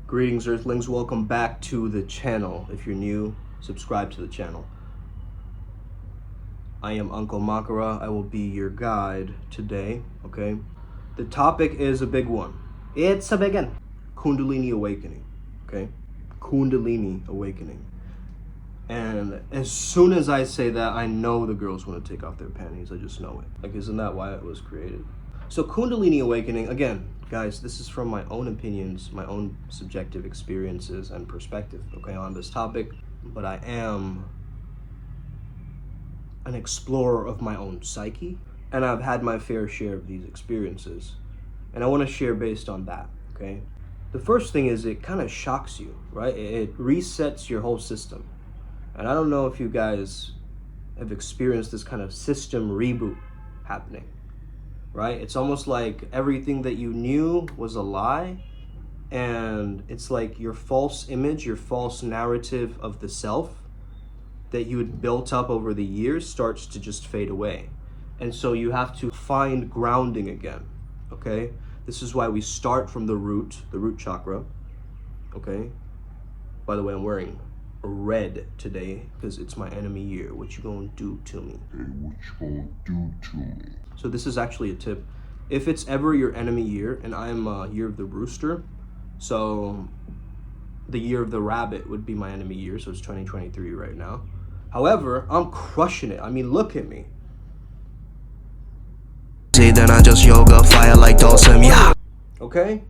Greetings, Earthlings. Welcome back to the channel. If you're new, subscribe to the channel. I am Uncle Makara. I will be your guide today, okay? The topic is a big one. It's a big one. Kundalini awakening, okay? Kundalini awakening. And as soon as I say that, I know the girls want to take off their panties. I just know it. Like, isn't that why it was created? So Kundalini awakening, again, guys, this is from my own opinions, my own subjective experiences and perspective, okay, on this topic. But I am an explorer of my own psyche, and I've had my fair share of these experiences. And I want to share based on that, okay? The first thing is it kind of shocks you, right? It resets your whole system. And I don't know if you guys have experienced this kind of system reboot happening, right? It's almost like everything that you knew was a lie, and it's like your false image, your false narrative of the self that you had built up over the years starts to just fade away. And so you have to find grounding again, okay? This is why we start from the root chakra, okay? By the way, I'm wearing red today because it's my enemy year. What you gonna do to me? Hey, what you gonna do to me? So this is actually a tip. If it's ever your enemy year, and I'm year of the rooster, so the year of the rabbit would be my enemy year, so it's 2023 right now. However, I'm crushing it. I mean, look at me. See, then I just yoga fire like Dawson, yeah. Okay?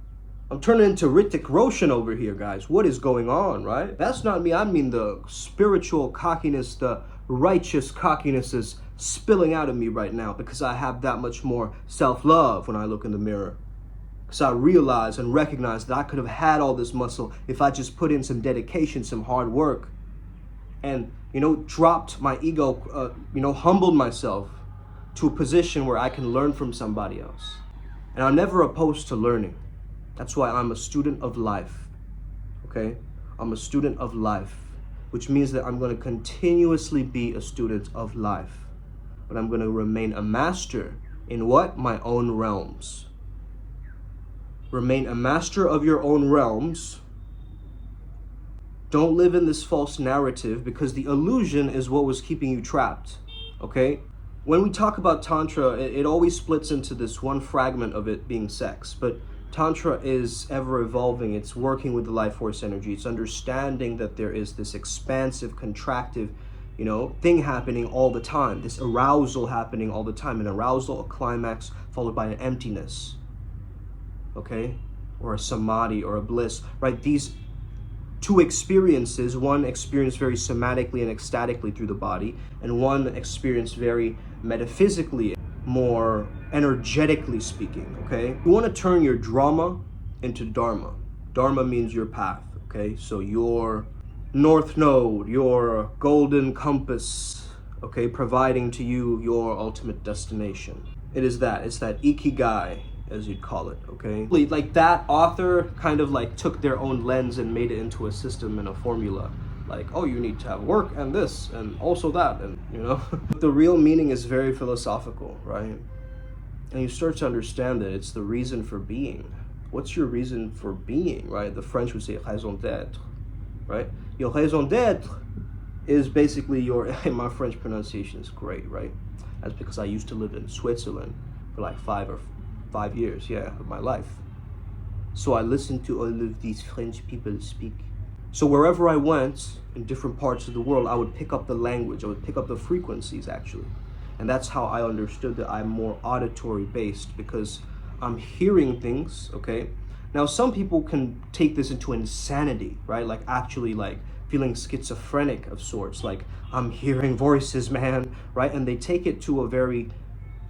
I'm turning into Hrithik Roshan over here, guys. What is going on, right? That's not me. I mean the spiritual cockiness, the righteous cockiness is spilling out of me right now because I have that much more self-love when I look in the mirror. Because I realize and recognize that I could have had all this muscle if I just put in some dedication, some hard work, and, dropped my ego, humbled myself to a position where I can learn from somebody else. And I'm never opposed to learning. That's why I'm a student of life, okay? I'm a student of life, which means that I'm going to continuously be a student of life. But I'm going to remain a master in what? My own realms. Remain a master of your own realms. Don't live in this false narrative, because the illusion is what was keeping you trapped, okay? When we talk about Tantra, it always splits into this one fragment of it being sex, but Tantra is ever evolving. It's working with the life force energy. It's understanding that there is this expansive, contractive, thing happening all the time. This arousal happening all the time. An arousal, a climax, followed by an emptiness, okay? Or a samadhi or a bliss, right? These two experiences, one experienced very somatically and ecstatically through the body, and one experienced very metaphysically, more energetically speaking, okay? You want to turn your drama into dharma. Dharma means your path, okay? So your north node, your golden compass, okay, providing to you your ultimate destination. It is that. It's that ikigai, as you'd call it, okay? Like that author kind of like took their own lens and made it into a system and a formula. Like, oh, you need to have work and this and also that, and the real meaning is very philosophical, right? And you start to understand that it's the reason for being. What's your reason for being, right? The French would say raison d'être, right? Your raison d'être is basically your, my French pronunciation is great, right? That's because I used to live in Switzerland for like 5 years, of my life. So I listened to all of these French people speak. So wherever I went in different parts of the world, I would pick up the language, I would pick up the frequencies actually. And that's how I understood that I'm more auditory based, because I'm hearing things, okay? Now some people can take this into insanity, right? Like actually like feeling schizophrenic of sorts, like I'm hearing voices, man, right? And they take it to a very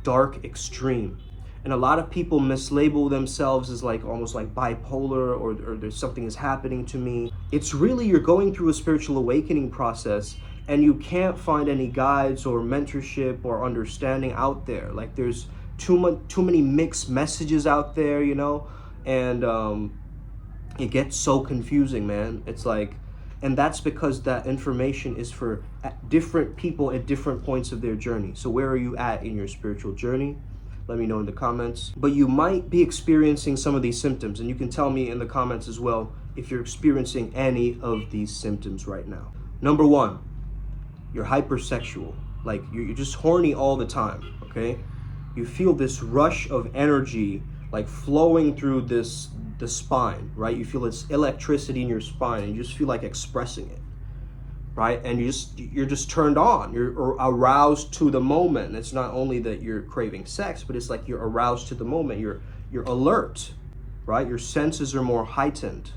dark extreme. And a lot of people mislabel themselves as like almost like bipolar, or there's something is happening to me. It's really, you're going through a spiritual awakening process, and you can't find any guides or mentorship or understanding out there. Like there's too many mixed messages out there, and it gets so confusing, man. It's like, and that's because that information is for different people at different points of their journey. So where are you at in your spiritual journey? let me know in the comments. But you might be experiencing some of these symptoms, and you can tell me in the comments as well if you're experiencing any of these symptoms right now. Number one, you're hypersexual. Like you're just horny all the time, okay? You feel this rush of energy like flowing through the spine, right? You feel this electricity in your spine and you just feel like expressing it, right? And you're just turned on. You're aroused to the moment. And it's not only that you're craving sex, but it's like you're aroused to the moment. You're alert, right? Your senses are more heightened.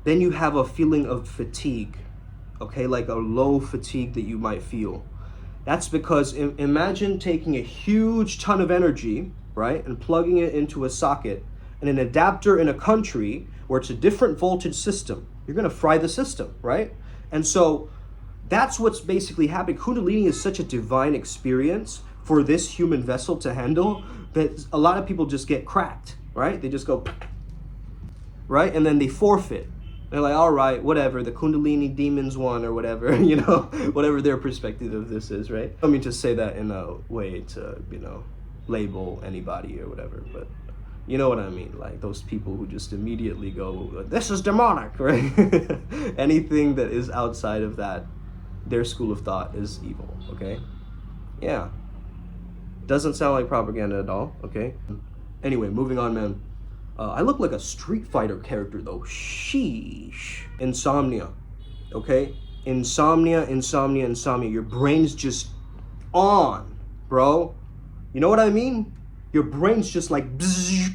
Then you have a feeling of fatigue, okay? Like a low fatigue that you might feel. That's because imagine taking a huge ton of energy, right, and plugging it into a socket and an adapter in a country where it's a different voltage system. You're gonna fry the system, right? And so that's what's basically happening. Kundalini is such a divine experience for this human vessel to handle that a lot of people just get cracked, right? They just go, right? And then they forfeit. They're like, all right, whatever, the Kundalini demons won or whatever, you know, whatever their perspective of this is, right? I don't mean to say that in a way to, you know, label anybody or whatever, but you know what I mean? Like those people who just immediately go, this is demonic, right? Anything that is outside of that, their school of thought is evil, okay? Yeah. Doesn't sound like propaganda at all, okay? Anyway, moving on, man. I look like a Street Fighter character though. Sheesh. Insomnia. Okay? Insomnia. Your brain's just on, bro. You know what I mean? Your brain's just like bzzz.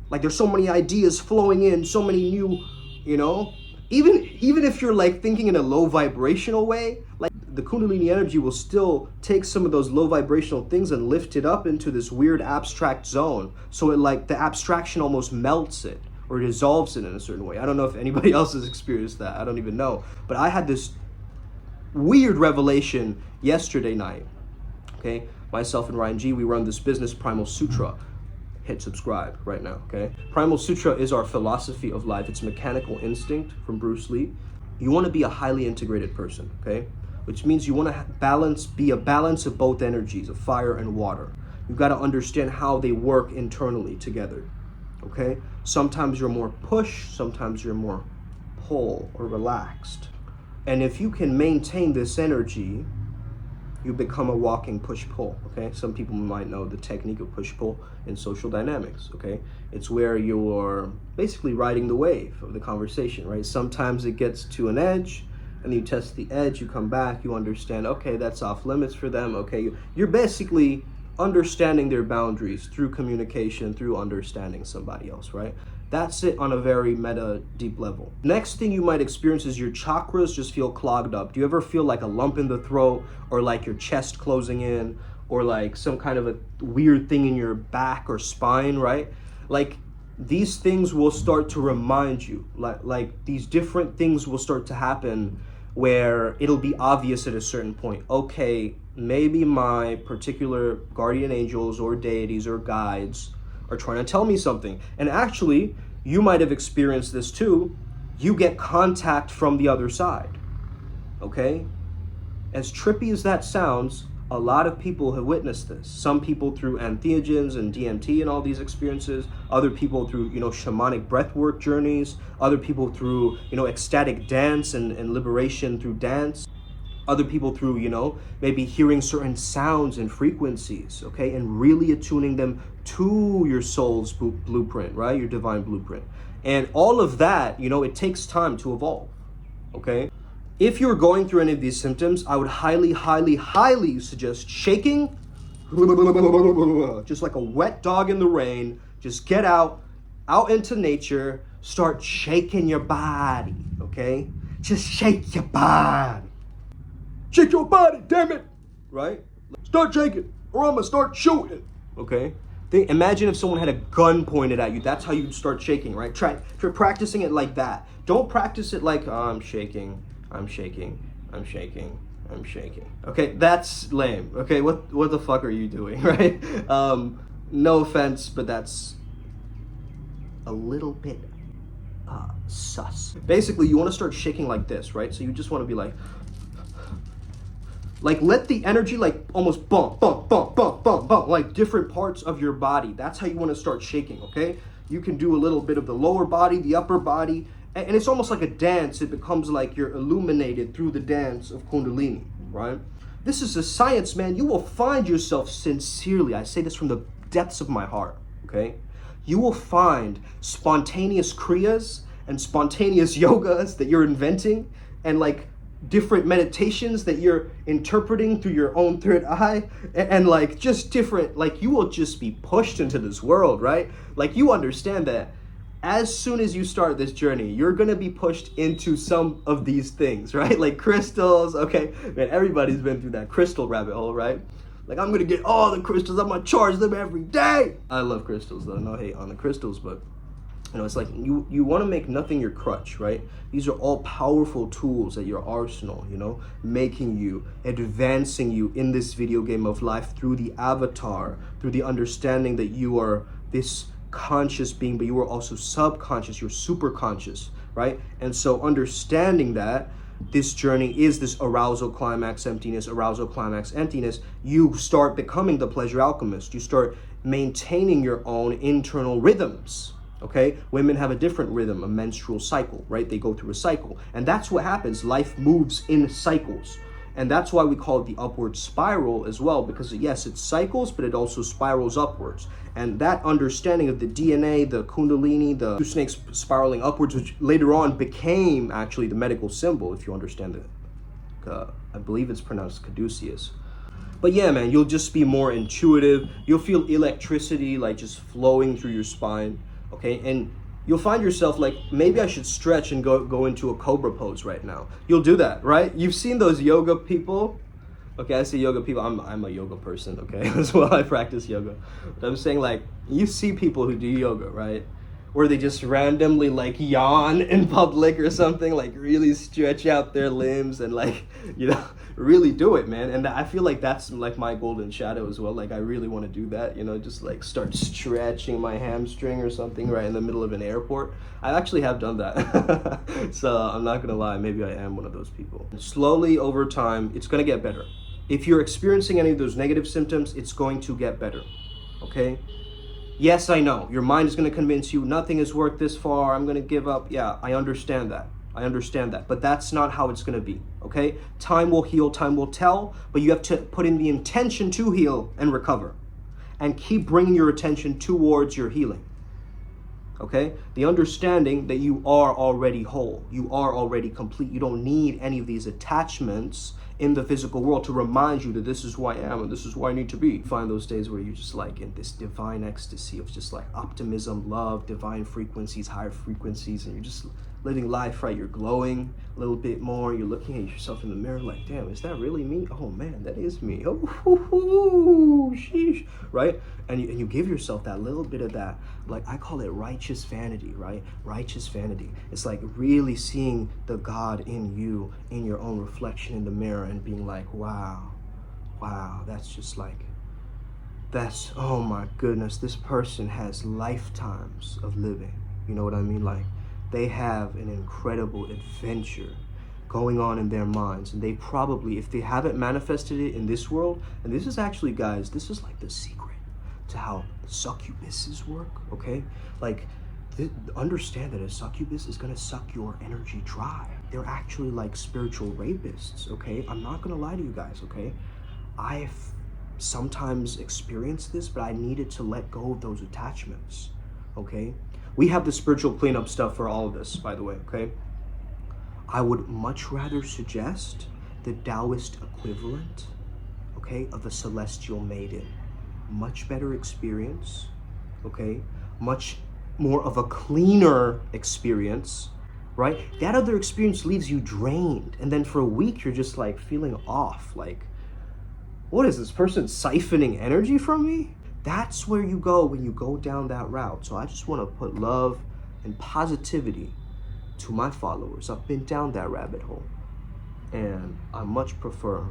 Like there's so many ideas flowing in, so many new, you know? Even if you're like thinking in a low vibrational way, like the Kundalini energy will still take some of those low vibrational things and lift it up into this weird abstract zone. So it like the abstraction almost melts it or dissolves it in a certain way. I don't know if anybody else has experienced that. I don't even know. But I had this weird revelation yesterday night. Okay, myself and Ryan G, we run this business, Primal Sutra. Hit subscribe right now, okay? Primal Sutra is our philosophy of life. It's mechanical instinct from Bruce Lee. You want to be a highly integrated person, okay? Which means you want to be a balance of both energies, of fire and water. You've got to understand how they work internally together, okay? Sometimes you're more push, sometimes you're more pull or relaxed. And if you can maintain this energy, you become a walking push-pull, okay? Some people might know the technique of push-pull in social dynamics, okay? It's where you're basically riding the wave of the conversation, right? Sometimes it gets to an edge, and you test the edge, you come back, you understand, okay, that's off limits for them, okay? You're basically understanding their boundaries through communication, through understanding somebody else, right? That's it on a very meta, deep level. Next thing you might experience is your chakras just feel clogged up. Do you ever feel like a lump in the throat or like your chest closing in or like some kind of a weird thing in your back or spine, right? Like these things will start to remind you, like these different things will start to happen where it'll be obvious at a certain point. Okay, maybe my particular guardian angels or deities or guides are trying to tell me something. And actually, you might have experienced this too. You get contact from the other side, okay? As trippy as that sounds, a lot of people have witnessed this. Some people through entheogens and DMT and all these experiences, other people through, you know, shamanic breathwork journeys, other people through, you know, ecstatic dance and liberation through dance. Other people through, you know, maybe hearing certain sounds and frequencies, okay? And really attuning them to your soul's blueprint, right? Your divine blueprint. And all of that, you know, it takes time to evolve, okay? If you're going through any of these symptoms, I would highly suggest shaking, just like a wet dog in the rain. Just get out into nature, start shaking your body, okay? Just shake your body. Shake your body, damn it, right? Start shaking, or I'm gonna start shooting, okay? Imagine if someone had a gun pointed at you. That's how you'd start shaking, right? Try practicing it like that. Don't practice it like, oh, I'm shaking. Okay, that's lame. Okay, what the fuck are you doing, right? No offense, but that's a little bit sus. Basically, you want to start shaking like this, right? So you just want to be like Like let the energy like almost bump, bump, bump, bump, bump, bump, like different parts of your body. That's how you want to start shaking, okay? You can do a little bit of the lower body, the upper body, and it's almost like a dance. It becomes like you're illuminated through the dance of Kundalini, right? This is a science, man. You will find yourself sincerely. I say this from the depths of my heart, okay? You will find spontaneous kriyas and spontaneous yogas that you're inventing and like different meditations that you're interpreting through your own third eye and like just different, like you will just be pushed into this world, right? Like you understand that as soon as you start this journey, you're gonna be pushed into some of these things, right? Like crystals, okay? Man, everybody's been through that crystal rabbit hole, right? Like I'm gonna get all the crystals, I'm gonna charge them every day. I love crystals though, no hate on the crystals, but you know, it's like you want to make nothing your crutch, right? These are all powerful tools at your arsenal, you know, making you, advancing you in this video game of life through the avatar, through the understanding that you are this conscious being, but you are also subconscious, you're super conscious, right? And so understanding that this journey is this arousal, climax, emptiness, arousal, climax, emptiness, you start becoming the pleasure alchemist. You start maintaining your own internal rhythms. Okay, women have a different rhythm, a menstrual cycle, right? They go through a cycle, and that's what happens. Life moves in cycles, and that's why we call it the upward spiral as well, because yes, it cycles, but it also spirals upwards. And that understanding of the DNA, the Kundalini, the two snakes spiraling upwards, which later on became actually the medical symbol, if you understand it. I believe it's pronounced caduceus. But yeah, man, you'll just be more intuitive. You'll feel electricity like just flowing through your spine. Okay, and you'll find yourself like, maybe I should stretch and go into a cobra pose right now. You'll do that, right? You've seen those yoga people. Okay, I say yoga people. I'm a yoga person, okay, as well. I practice yoga. But I'm saying like, you see people who do yoga, right? Where they just randomly like yawn in public or something, like really stretch out their limbs and like, you know, really do it, man. And I feel like that's like my golden shadow as well. Like I really want to do that, you know, just like start stretching my hamstring or something right in the middle of an airport. I actually have done that. So I'm not gonna lie, maybe I am one of those people. Slowly over time, it's gonna get better. If you're experiencing any of those negative symptoms, it's going to get better, okay? Yes, I know. Your mind is going to convince you nothing has worked this far. I'm going to give up. Yeah, I understand that. I understand that. But that's not how it's going to be, okay? Time will heal, time will tell, but you have to put in the intention to heal and recover. And keep bringing your attention towards your healing, okay? The understanding that you are already whole. You are already complete. You don't need any of these attachments in the physical world to remind you that this is who I am and this is who I need to be. Find those days where you're just like in this divine ecstasy of just like optimism, love, divine frequencies, higher frequencies, and you're just living life, right? You're glowing a little bit more. You're looking at yourself in the mirror like, damn, is that really me? Oh man, that is me. Oh, sheesh, right? And you give yourself that little bit of that, like I call it righteous vanity, right? Righteous vanity. It's like really seeing the God in you, in your own reflection in the mirror and being like, wow, that's just like, that's, oh my goodness, this person has lifetimes of living. You know what I mean? Like, they have an incredible adventure going on in their minds, and they probably, if they haven't manifested it in this world, and this is actually, guys, this is like the secret to how succubuses work, okay? Like, understand that a succubus is gonna suck your energy dry. They're actually like spiritual rapists, okay? I'm not gonna lie to you guys, okay? I've sometimes experienced this, but I needed to let go of those attachments, okay? We have the spiritual cleanup stuff for all of this, by the way, okay? I would much rather suggest the Taoist equivalent, okay, of a celestial maiden. Much better experience, okay? Much more of a cleaner experience, right? That other experience leaves you drained. And then for a week, you're just like feeling off. Like, what is this person siphoning energy from me? That's where you go when you go down that route. So I just want to put love and positivity to my followers. I've been down that rabbit hole, and I much prefer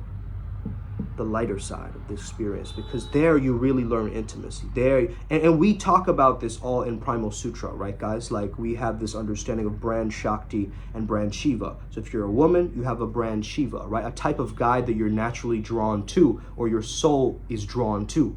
the lighter side of the experience, because there you really learn intimacy. There, and we talk about this all in Primal Sutra, right, guys? Like, we have this understanding of brand Shakti and brand Shiva. So if you're a woman, you have a brand Shiva, right? A type of guide that you're naturally drawn to, or your soul is drawn to.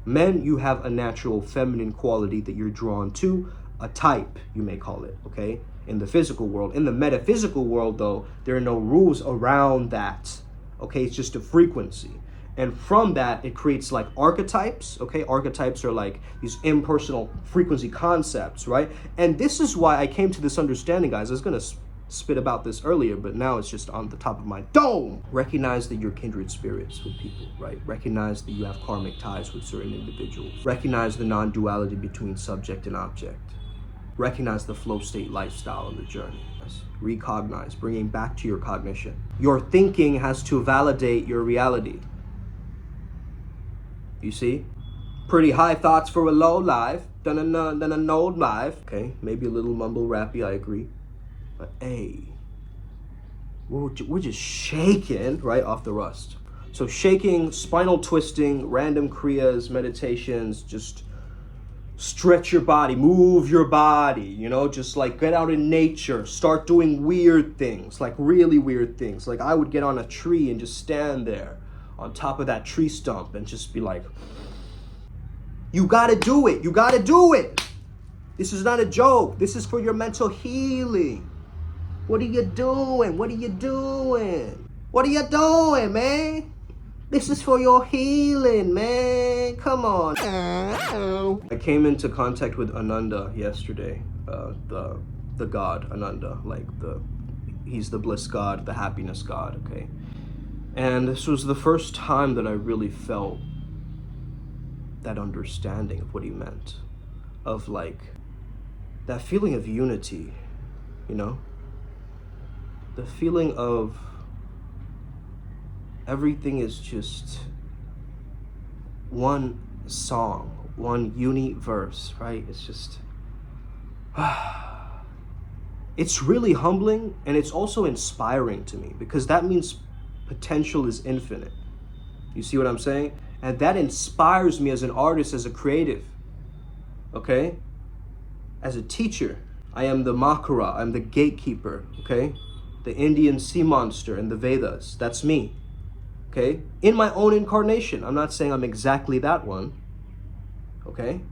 Men, you have a natural feminine quality that you're drawn to, a type, you may call it, okay? In the physical world. In the metaphysical world, though, there are no rules around that. Okay, it's just a frequency. And from that, it creates like archetypes, okay? Archetypes are like these impersonal frequency concepts, right? And this is why I came to this understanding, guys. I was gonna spit about this earlier, but now it's just on the top of my dome. Recognize that you're kindred spirits with people, right? Recognize that you have karmic ties with certain individuals. Recognize the non-duality between subject and object. Recognize the flow state lifestyle in the journey. Recognize, bringing back to your cognition. Your thinking has to validate your reality. You see? Pretty high thoughts for a low life, than an old life. Okay, maybe a little mumble rappy, I agree. But hey, we're just shaking right off the rust. So shaking, spinal twisting, random kriyas, meditations, just stretch your body, move your body, you know, just like get out in nature, start doing weird things, like really weird things. Like I would get on a tree and just stand there on top of that tree stump and just be like, you gotta do it, you gotta do it. This is not a joke, this is for your mental healing. What are you doing? What are you doing? What are you doing, man? This is for your healing, man. Come on. I came into contact with Ananda yesterday, the god Ananda, like he's the bliss god, the happiness god, okay? And this was the first time that I really felt that understanding of what he meant, of like that feeling of unity, you know? The feeling of everything is just one song, one universe, right? It's just, it's really humbling, and it's also inspiring to me, because that means potential is infinite. You see what I'm saying? And that inspires me as an artist, as a creative, okay? As a teacher, I am the Makara, I'm the gatekeeper, okay? The Indian sea monster in the Vedas, that's me. Okay, in my own incarnation. I'm not saying I'm exactly that one, okay?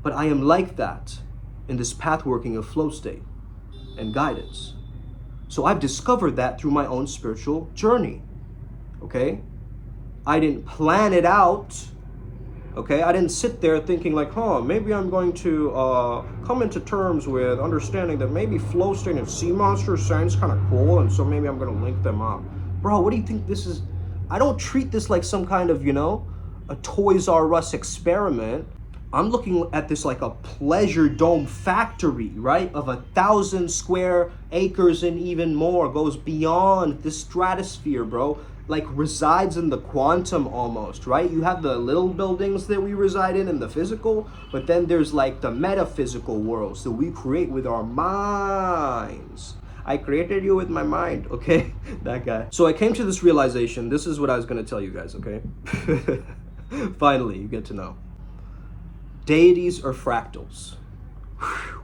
But I am like that in this path working of flow state and guidance. So I've discovered that through my own spiritual journey, okay? I didn't plan it out, okay? I didn't sit there thinking like, maybe I'm going to come into terms with understanding that maybe flow state and sea monster sounds kind of cool, and so maybe I'm gonna link them up. Bro, what do you think this is? I don't treat this like some kind of, you know, a Toys R Us experiment. I'm looking at this like a pleasure dome factory, right? Of 1,000 square acres and even more, goes beyond the stratosphere, bro. Like resides in the quantum almost, right? You have the little buildings that we reside in the physical, but then there's like the metaphysical worlds that we create with our minds. I created you with my mind, okay? That guy. So I came to this realization. This is what I was gonna tell you guys, okay? Finally, you get to know. Deities are fractals. Whew.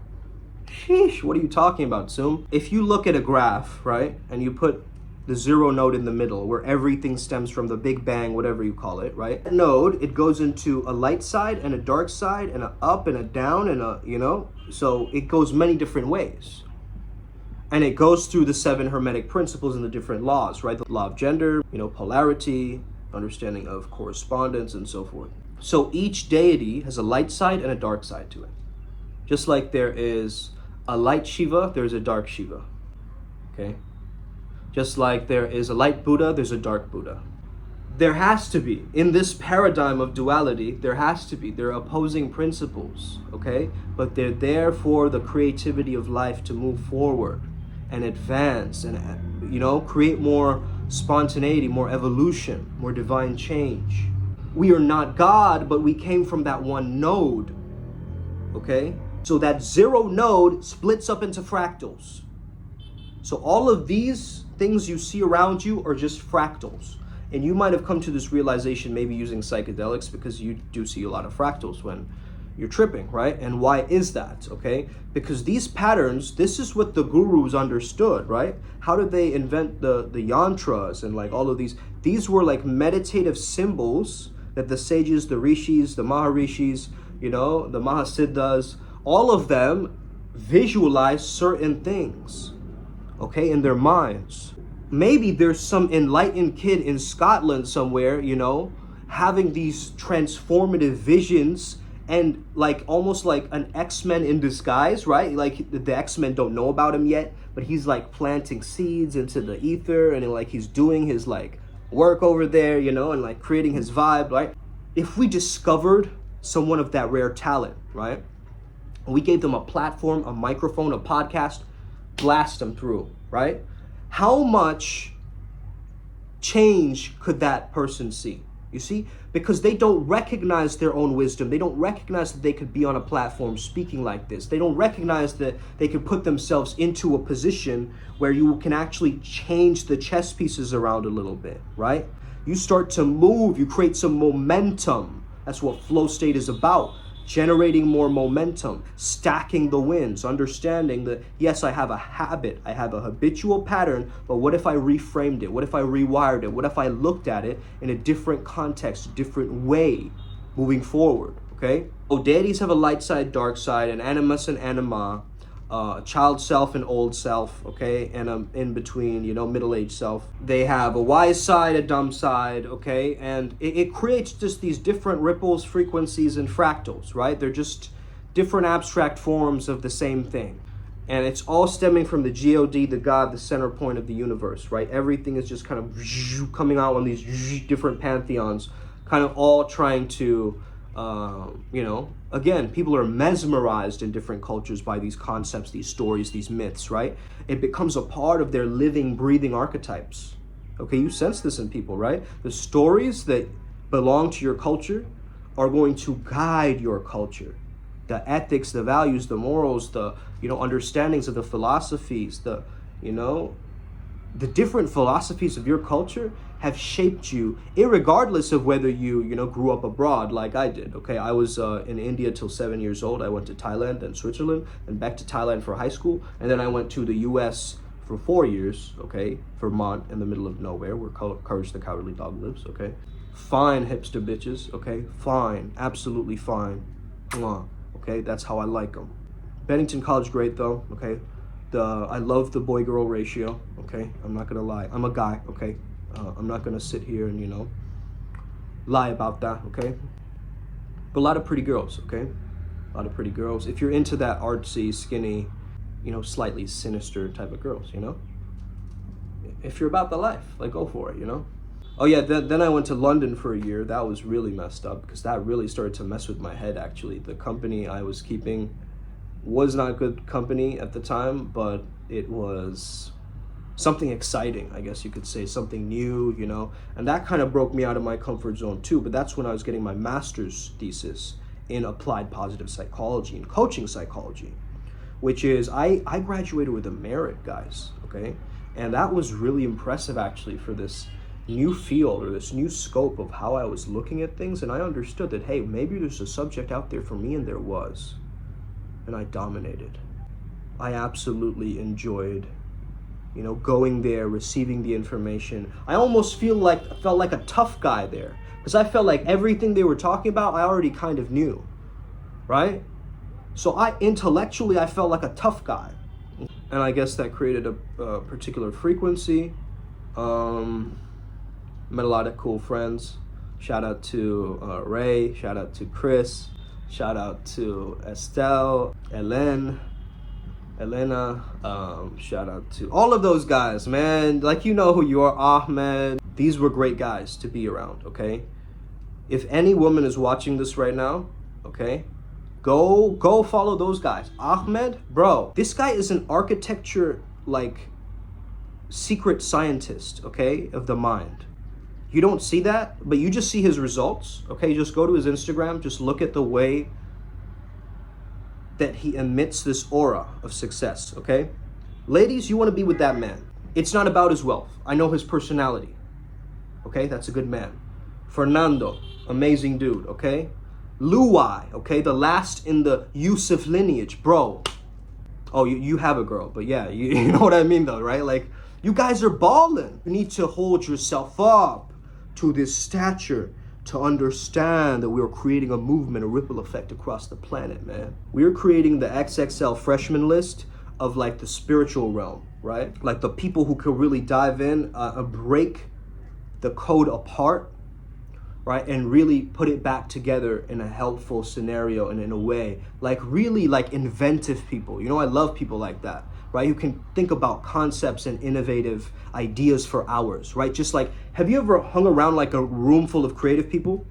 Sheesh, what are you talking about, Sum? If you look at a graph, right, and you put the zero node in the middle, where everything stems from the Big Bang, whatever you call it, right? That node, it goes into a light side and a dark side and a up and a down and a, you know? So it goes many different ways. And it goes through the 7 hermetic principles and the different laws, right? The law of gender, you know, polarity, understanding of correspondence, and so forth. So each deity has a light side and a dark side to it. Just like there is a light Shiva, there's a dark Shiva, okay? Just like there is a light Buddha, there's a dark Buddha. There has to be, in this paradigm of duality, there has to be. They're opposing principles, okay? But they're there for the creativity of life to move forward and advance and, you know, create more spontaneity, more evolution, more divine change. We are not God, but we came from that one node, okay? So that zero node splits up into fractals. So all of these things you see around you are just fractals. And you might have come to this realization maybe using psychedelics, because you do see a lot of fractals when you're tripping, right? And why is that, okay? Because these patterns, this is what the gurus understood, right? How did they invent the yantras and like all of these? These were like meditative symbols that the sages, the rishis, the maharishis, you know, the mahasiddhas, all of them visualize certain things, okay, in their minds. Maybe there's some enlightened kid in Scotland somewhere, you know, having these transformative visions, and like almost like an X-Men in disguise, right? Like the X-Men don't know about him yet, but he's like planting seeds into the ether, and like he's doing his like work over there, you know, and like creating his vibe, right? If we discovered someone of that rare talent, right, and we gave them a platform, a microphone, a podcast, blast them through, right? How much change could that person see? You see? Because they don't recognize their own wisdom. They don't recognize that they could be on a platform speaking like this. They don't recognize that they could put themselves into a position where you can actually change the chess pieces around a little bit, right? You start to move, you create some momentum. That's what flow state is about. Generating more momentum, stacking the wins, understanding that, yes, I have a habit, I have a habitual pattern, but what if I reframed it? What if I rewired it? What if I looked at it in a different context, a different way moving forward, okay? Oh, deities have a light side, dark side, an animus and anima, a child self and old self, okay, and in between, you know, middle-aged self. They have a wise side, a dumb side, okay, and it creates just these different ripples, frequencies, and fractals, right? They're just different abstract forms of the same thing. And it's all stemming from the God, the God, the center point of the universe, right? Everything is just kind of coming out on these different pantheons, kind of all trying to, you know, again, people are mesmerized in different cultures by these concepts, these stories, these myths, right? It becomes a part of their living, breathing archetypes. Okay, you sense this in people, right? The stories that belong to your culture are going to guide your culture. The ethics, the values, the morals, the, you know, understandings of the philosophies, the, you know, the different philosophies of your culture have shaped you, irregardless of whether you know, grew up abroad like I did, okay? I was in India till 7 years old. I went to Thailand and Switzerland, and back to Thailand for high school, and then I went to the US for 4 years, okay? Vermont, in the middle of nowhere, where Courage the Cowardly Dog lives, okay? Fine hipster bitches, okay? Fine, absolutely fine. Mwah, okay? That's how I like them. Bennington College, great though, okay? I love the boy-girl ratio, okay? I'm not gonna lie. I'm a guy, okay? I'm not gonna sit here and, you know, lie about that, okay? But a lot of pretty girls, okay? A lot of pretty girls. If you're into that artsy, skinny, you know, slightly sinister type of girls, you know? If you're about the life, like, go for it, you know? Oh yeah, then I went to London for a year. That was really messed up, because that really started to mess with my head, actually. The company I was keeping was not good company at the time, but it was something exciting, I guess you could say, something new, you know, and that kind of broke me out of my comfort zone too. But that's when I was getting my master's thesis in applied positive psychology and coaching psychology, which is, I graduated with a merit, guys, okay? And that was really impressive, actually, for this new field or this new scope of how I was looking at things. And I understood that, hey, maybe there's a subject out there for me, and there was. And I dominated. I absolutely enjoyed, you know, going there, receiving the information. I almost felt like a tough guy there, because I felt like everything they were talking about, I already kind of knew, right? So intellectually, I felt like a tough guy. And I guess that created a particular frequency. Met a lot of cool friends. Shout out to Ray, shout out to Chris, shout out to Estelle, Elena, shout out to all of those guys, man. Like, you know who you are, Ahmed. These were great guys to be around, okay? If any woman is watching this right now, okay, go follow those guys. Ahmed, bro, this guy is an architecture, like, secret scientist, okay, of the mind. You don't see that, but you just see his results, okay? Just go to his Instagram, just look at the way that he emits this aura of success, okay? Ladies, you want to be with that man. It's not about his wealth. I know his personality, Okay, that's a good man. Fernando, amazing dude, okay? Luai, okay, the last in the Yusuf lineage, bro. Oh, you have a girl, but yeah, you know what I mean though, right? Like, you guys are balling. You need to hold yourself up to this stature to understand that we are creating a movement, a ripple effect across the planet, man. We're creating the XXL freshman list of like the spiritual realm, right? Like the people who could really dive in, break the code apart, right? And really put it back together in a helpful scenario and in a way, like really like inventive people. You know, I love people like that, right? Who can think about concepts and innovative ideas for hours, right? Just like, have you ever hung around like a room full of creative people,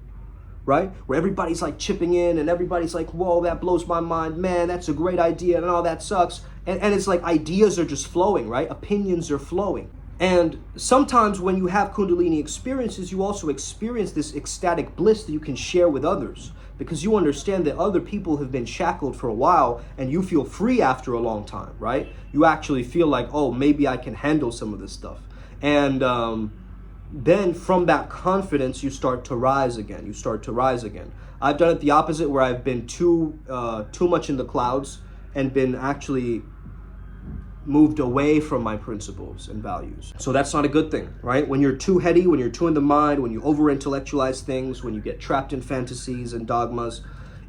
right? Where everybody's like chipping in and everybody's like, whoa, that blows my mind. Man, that's a great idea. And oh, that sucks. And it's like ideas are just flowing, right? Opinions are flowing. And sometimes when you have Kundalini experiences, you also experience this ecstatic bliss that you can share with others, because you understand that other people have been shackled for a while and you feel free after a long time, right? You actually feel like, oh, maybe I can handle some of this stuff. And then from that confidence, you start to rise again. You start to rise again. I've done it the opposite, where I've been too much in the clouds and been actually moved away from my principles and values. So that's not a good thing, right? When you're too heady, when you're too in the mind, when you over-intellectualize things, when you get trapped in fantasies and dogmas,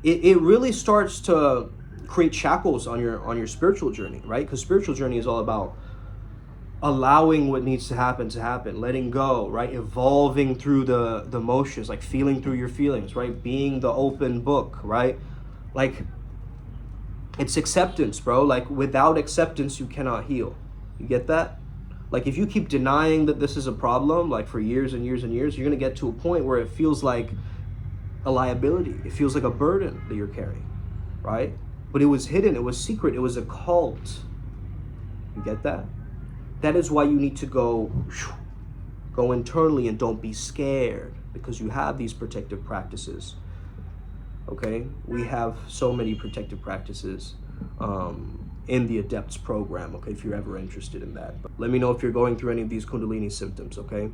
it really starts to create shackles on your spiritual journey, right? Because spiritual journey is all about allowing what needs to happen, letting go, right? Evolving through the motions, like feeling through your feelings, right? Being the open book, right? Like, it's acceptance, bro. Like, without acceptance, you cannot heal. You get that? Like, if you keep denying that this is a problem, like for years and years and years, you're going to get to a point where it feels like a liability. It feels like a burden that you're carrying, right? But it was hidden. It was secret. It was a cult. You get that? That is why you need to go internally and don't be scared, because you have these protective practices. Okay, we have so many protective practices in the adepts program. Okay, if you're ever interested in that, but let me know if you're going through any of these Kundalini symptoms. Okay,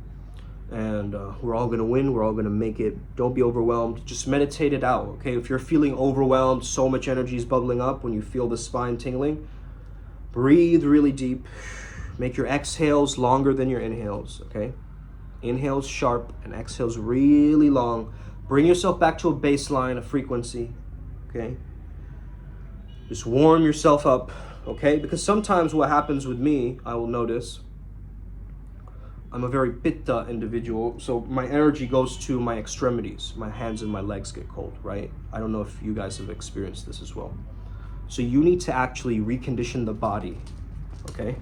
and we're all gonna win. We're all gonna make it. Don't be overwhelmed. Just meditate it out. Okay, if you're feeling overwhelmed, so much energy is bubbling up when you feel the spine tingling, breathe really deep. Make your exhales longer than your inhales. Okay, inhales sharp and exhales really long. Bring yourself back to a baseline, a frequency, okay? Just warm yourself up, okay? Because sometimes what happens with me, I will notice, I'm a very pitta individual, so my energy goes to my extremities. My hands and my legs get cold, right? I don't know if you guys have experienced this as well. So you need to actually recondition the body, okay?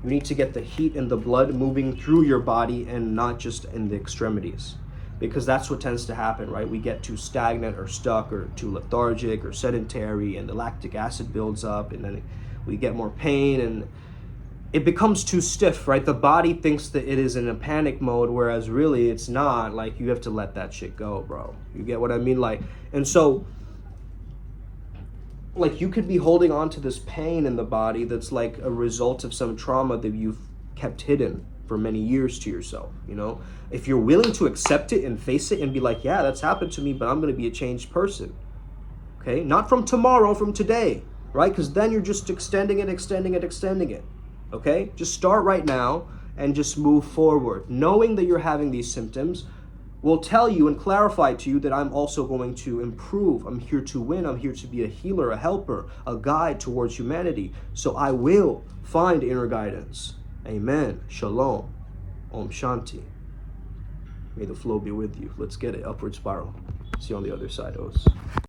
You need to get the heat and the blood moving through your body and not just in the extremities. Because that's what tends to happen, right? We get too stagnant or stuck or too lethargic or sedentary, and the lactic acid builds up, and then we get more pain and it becomes too stiff, right? The body thinks that it is in a panic mode, whereas really it's not. Like, you have to let that shit go, bro. You get what I mean? Like, and so, like, you could be holding on to this pain in the body that's like a result of some trauma that you've kept hidden for many years to yourself, you know? If you're willing to accept it and face it and be like, yeah, that's happened to me, but I'm gonna be a changed person, okay? Not from tomorrow, from today, right? Because then you're just extending it, okay? Just start right now and just move forward. Knowing that you're having these symptoms will tell you and clarify to you that I'm also going to improve. I'm here to win. I'm here to be a healer, a helper, a guide towards humanity. So I will find inner guidance. Amen. Shalom. Om Shanti. May the flow be with you. Let's get it. Upward spiral. See you on the other side, O's.